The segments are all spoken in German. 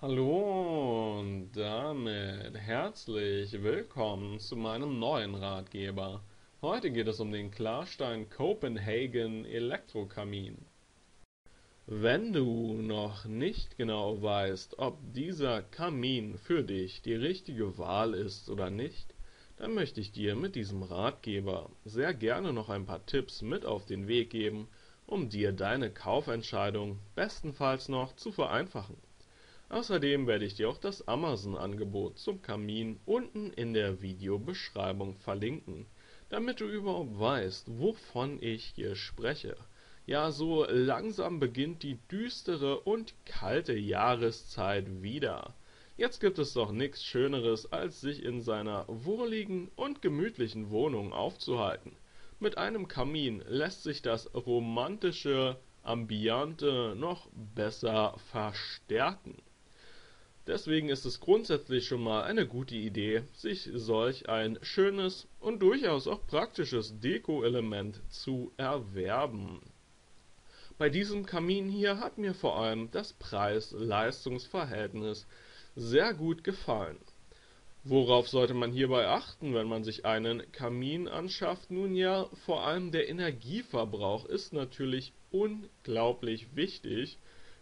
Hallo und damit herzlich willkommen zu meinem neuen Ratgeber. Heute geht es um den Klarstein Copenhagen Elektrokamin. Wenn du noch nicht genau weißt, ob dieser Kamin für dich die richtige Wahl ist oder nicht, dann möchte ich dir mit diesem Ratgeber sehr gerne noch ein paar Tipps mit auf den Weg geben, um dir deine Kaufentscheidung bestenfalls noch zu vereinfachen. Außerdem werde ich dir auch das Amazon-Angebot zum Kamin unten in der Videobeschreibung verlinken, damit du überhaupt weißt, wovon ich hier spreche. Ja, so langsam beginnt die düstere und kalte Jahreszeit wieder. Jetzt gibt es doch nichts Schöneres, als sich in seiner wohligen und gemütlichen Wohnung aufzuhalten. Mit einem Kamin lässt sich das romantische Ambiente noch besser verstärken. Deswegen ist es grundsätzlich schon mal eine gute Idee, sich solch ein schönes und durchaus auch praktisches Deko-Element zu erwerben. Bei diesem Kamin hier hat mir vor allem das Preis-Leistungs-Verhältnis sehr gut gefallen. Worauf sollte man hierbei achten, wenn man sich einen Kamin anschafft? Nun ja, vor allem der Energieverbrauch ist natürlich unglaublich wichtig,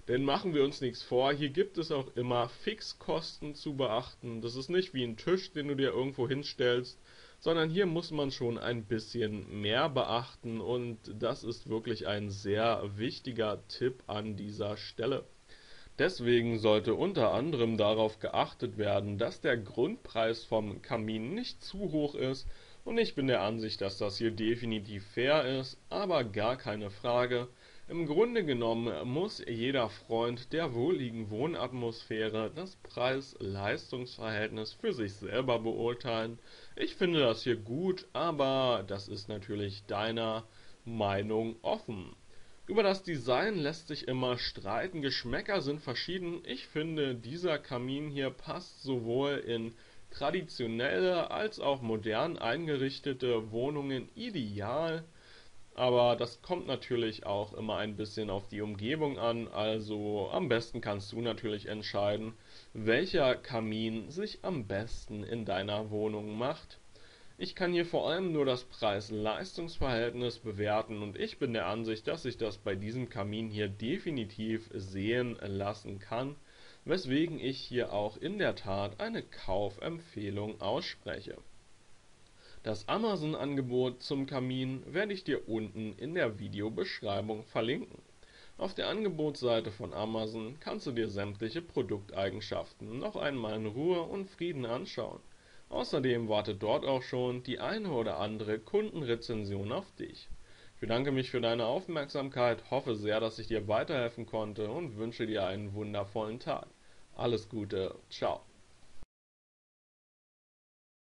denn machen wir uns nichts vor, hier gibt es auch immer Fixkosten zu beachten. Das ist nicht wie ein Tisch, den du dir irgendwo hinstellst, sondern hier muss man schon ein bisschen mehr beachten und das ist wirklich ein sehr wichtiger Tipp an dieser Stelle. Deswegen sollte unter anderem darauf geachtet werden, dass der Grundpreis vom Kamin nicht zu hoch ist, und ich bin der Ansicht, dass das hier definitiv fair ist, aber gar keine Frage. Im Grunde genommen muss jeder Freund der wohligen Wohnatmosphäre das Preis-Leistungs-Verhältnis für sich selber beurteilen. Ich finde das hier gut, aber das ist natürlich deiner Meinung offen. Über das Design lässt sich immer streiten, Geschmäcker sind verschieden. Ich finde, dieser Kamin hier passt sowohl in traditionelle als auch modern eingerichtete Wohnungen ideal, aber das kommt natürlich auch immer ein bisschen auf die Umgebung an, also am besten kannst du natürlich entscheiden, welcher Kamin sich am besten in deiner Wohnung macht. Ich kann hier vor allem nur das Preis-Leistungs-Verhältnis bewerten und ich bin der Ansicht, dass sich das bei diesem Kamin hier definitiv sehen lassen kann, weswegen ich hier auch in der Tat eine Kaufempfehlung ausspreche. Das Amazon-Angebot zum Kamin werde ich dir unten in der Videobeschreibung verlinken. Auf der Angebotsseite von Amazon kannst du dir sämtliche Produkteigenschaften noch einmal in Ruhe und Frieden anschauen. Außerdem wartet dort auch schon die eine oder andere Kundenrezension auf dich. Ich bedanke mich für deine Aufmerksamkeit, hoffe sehr, dass ich dir weiterhelfen konnte und wünsche dir einen wundervollen Tag. Alles Gute, ciao.